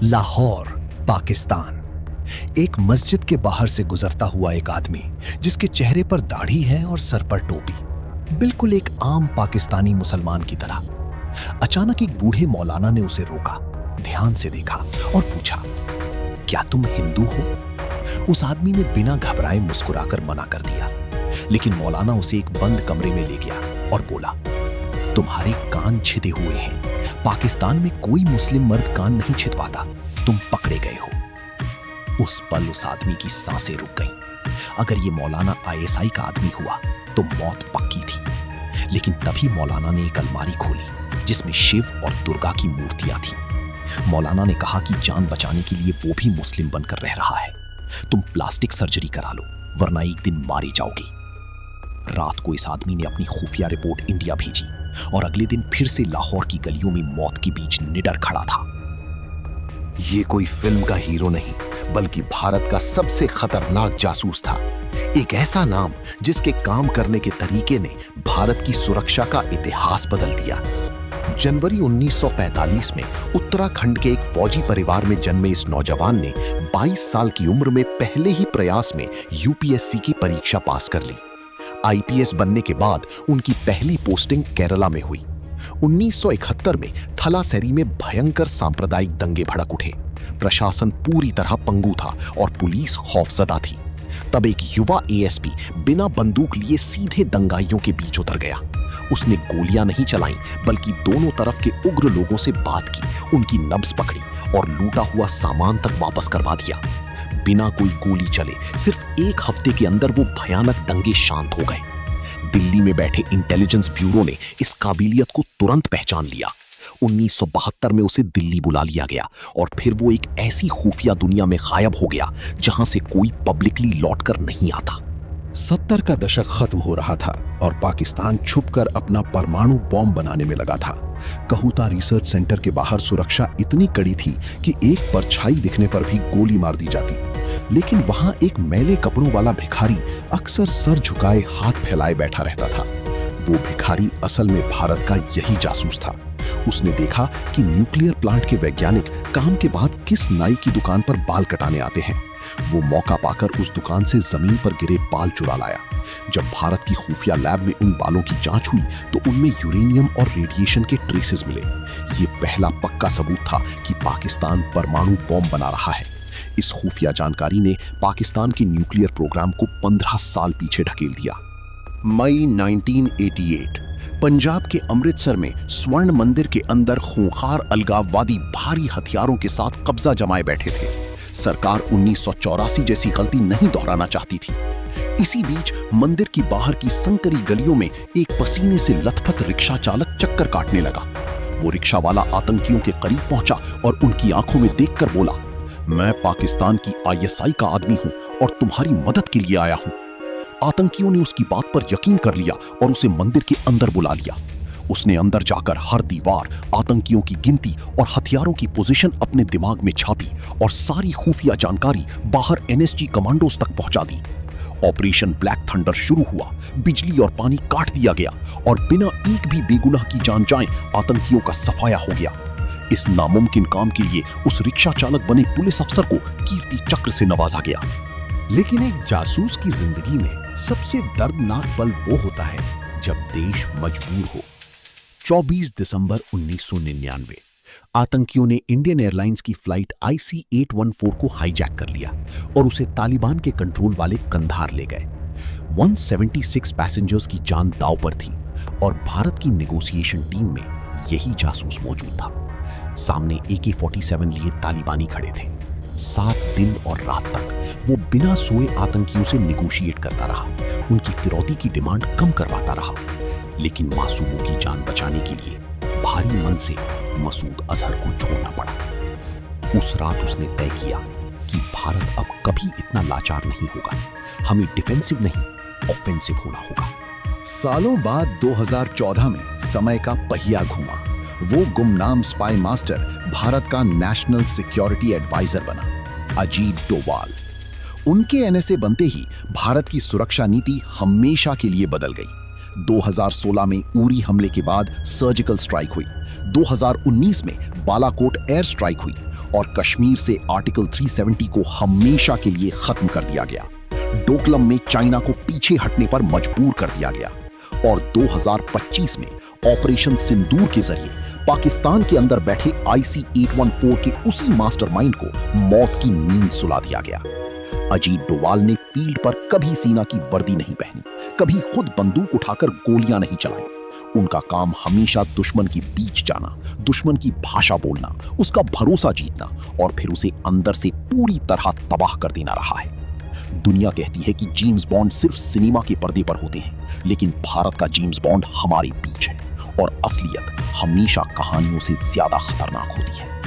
लाहौर, पाकिस्तान। एक मस्जिद के बाहर से गुजरता हुआ एक आदमी जिसके चेहरे पर दाढ़ी है और सर पर टोपी, बिल्कुल एक आम पाकिस्तानी मुसलमान की तरह। अचानक एक बूढ़े मौलाना ने उसे रोका, ध्यान से देखा और पूछा, क्या तुम हिंदू हो? उस आदमी ने बिना घबराए मुस्कुराकर मना कर दिया, लेकिन मौलाना उसे एक बंद कमरे में ले गया और बोला, तुम्हारे कान छिदे हुए हैं। पाकिस्तान में कोई मुस्लिम मर्द कान नहीं छिदवाता, तुम पकड़े गए हो। उस पल उस आदमी की सांसें रुक गईं। अगर ये मौलाना आईएसआई का आदमी हुआ तो मौत पक्की थी। लेकिन तभी मौलाना ने एक अलमारी खोली जिसमें शिव और दुर्गा की मूर्तियां थीं। मौलाना ने कहा कि जान बचाने के लिए वो भी मुस्लिम बनकर रह रहा है। तुम प्लास्टिक सर्जरी करा लो, वरना एक दिन मारे जाओगे। रात को इस आदमी ने अपनी खुफिया रिपोर्ट इंडिया भेजी और अगले दिन फिर से लाहौर की गलियों में मौत के बीच निडर खड़ा था। ये कोई फिल्म का हीरो नहीं, बल्कि भारत का सबसे खतरनाक जासूस था। एक ऐसा नाम जिसके काम करने के तरीके ने भारत की सुरक्षा का इतिहास बदल दिया। जनवरी 1945 में उत्तराखंड के एक फौजी परिवार में जन्मे इस नौजवान ने 22 साल की उम्र में पहले ही प्रयास में यूपीएससी की परीक्षा पास कर ली। आईपीएस बनने के बाद उनकी पहली पोस्टिंग केरला में हुई। 1971 में थलासेरी में भयंकर सांप्रदायिक दंगे भड़क उठे। प्रशासन पूरी तरह पंगु था और पुलिस खौफजदा थी। तब एक युवा एएसपी बिना बंदूक लिए सीधे दंगाइयों के बीच उतर गया। उसने गोलियां नहीं चलाईं, बल्कि दोनों तरफ के उग्र लोगों से बात की, उनकी नब्ज पकड़ी और लूटा हुआ सामान तक वापस करवा दिया। बिना कोई गोली चले सिर्फ एक हफ्ते के अंदर वो भयानक दंगे शांत हो गए। दिल्ली में बैठे इंटेलिजेंस ब्यूरो ने इस काबिलियत को तुरंत पहचान लिया। 1972 में उसे दिल्ली बुला लिया गया और फिर वो एक ऐसी खुफिया दुनिया में गायब हो गया जहां से कोई पब्लिकली लौटकर नहीं आता। 70 का दशक खत्म हो रहा था और पाकिस्तान छुपकर अपना परमाणु बॉम्ब बनाने में लगा था। कहूता रिसर्च सेंटर के बाहर सुरक्षा इतनी कड़ी थी कि एक परछाई दिखने पर भी गोली मार दी जाती। लेकिन वहां एक मैले कपड़ों वाला भिखारी अक्सर सर झुकाए हाथ फैलाए बैठा रहता था। वो भिखारी असल में भारत का यही जासूस था। उसने देखा कि न्यूक्लियर प्लांट के वैज्ञानिक काम के बाद किस नाई की दुकान पर बाल कटाने आते हैं। वो मौका पाकर उस दुकान से जमीन पर गिरे बाल चुरा लाया। जब भारत की खुफिया लैब में उन बालों की जांच हुई तो उनमें यूरेनियम और रेडिएशन के ट्रेसेस मिले। ये पहला पक्का सबूत था कि पाकिस्तान परमाणु बॉम्ब बना रहा है। इस खुफिया जानकारी ने पाकिस्तान के न्यूक्लियर प्रोग्राम को 15 साल पीछे ढकेल दिया। मई 1988 पंजाब के अमृतसर में स्वर्ण मंदिर के अंदर खूंखार अलगाववादी भारी हथियारों के साथ कब्जा जमाए बैठे थे। सरकार 1984 जैसी गलती नहीं दोहराना चाहती थी। इसी बीच मंदिर की बाहर की संकरी गलियों में एक पसीने से लथपथ रिक्शा चालक चक्कर काटने लगा। वो रिक्शा वाला आतंकियों के करीब पहुंचा और उनकी आंखों में देखकर बोला, मैं पाकिस्तान की आईएसआई का आदमी हूं और तुम्हारी मदद के लिए आया हूं। आतंकियों ने उसकी बात पर यकीन कर लिया और उसे मंदिर के अंदर बुला लिया। उसने अंदर जाकर हर दीवार, आतंकियों की गिनती और हथियारों की पोजीशन अपने दिमाग में छापी और सारी खुफिया जानकारी बाहर एनएसजी कमांडोज तक पहुंचा दी। ऑपरेशन ब्लैक थंडर शुरू हुआ। बिजली और पानी काट दिया गया और बिना एक भी बेगुनाह की जान जाए आतंकियों का सफाया हो गया। इस नामुमकिन काम के लिए उस रिक्शा चालक बने पुलिस अफसर को कीर्ति चक्र से नवाजा गया। लेकिन एक जासूस की जिंदगी में सबसे दर्दनाक पल वो होता है जब देश मजबूर हो। 24 दिसंबर 1999 आतंकियों ने इंडियन एयरलाइंस की फ्लाइट IC-814 को हाईजैक कर लिया और उसे तालिबान के कंट्रोल वाले कंधार ले गए। 176 पैसेंजर्स की जान दांव पर थी और भारत की नेगोशिएशन टीम में यही जासूस मौजूद था। सामने AK-47 लिए तालिबानी खड़े थे। 7 दिन और रात तक वो बिना सोए आतंकियों से नेगोशिएट करता रहा, उनकी फिरौती की डिमांड कम करवाता रहा। लेकिन मासूमों की जान बचाने के लिए भारी मन से मसूद अजहर को छोड़ना पड़ा। उस रात उसने तय किया कि भारत अब कभी इतना लाचार नहीं होगा। हमें डिफेंसिव नहीं, ऑफेंसिव होना होगा। सालों बाद 2014 में समय का पहिया घूमा। वो गुमनाम स्पाई मास्टर भारत का नेशनल सिक्योरिटी एडवाइजर बना, अजीत डोवाल। उनके एनएसए बनते ही भारत की सुरक्षा नीति हमेशा के लिए बदल गई। 2016 में उरी हमले के बाद सर्जिकल स्ट्राइक हुई, 2019 में बालाकोट एयर स्ट्राइक हुई और कश्मीर से आर्टिकल 370 को हमेशा के लिए खत्म कर दिया गया। डोकलम में चाइना को पीछे हटने पर मजबूर कर दिया गया और 2025 में ऑपरेशन सिंदूर के जरिए पाकिस्तान के अंदर बैठे IC-814 के उसी मास्टरमाइंड को मौत की नींद सुला दिया गया। अजीत डोवाल ने फील्ड पर कभी सेना की वर्दी नहीं पहनी, कभी खुद बंदूक उठाकर गोलियां नहीं चलाई। उनका काम हमेशा दुश्मन के बीच जाना, दुश्मन की भाषा बोलना, उसका भरोसा जीतना और फिर उसे अंदर से पूरी तरह तबाह कर देना रहा है। दुनिया कहती है कि जेम्स बॉन्ड सिर्फ सिनेमा के पर्दे पर होते हैं, लेकिन भारत का जेम्स बॉन्ड हमारे बीच है और असलियत हमेशा कहानियों से ज्यादा खतरनाक होती है।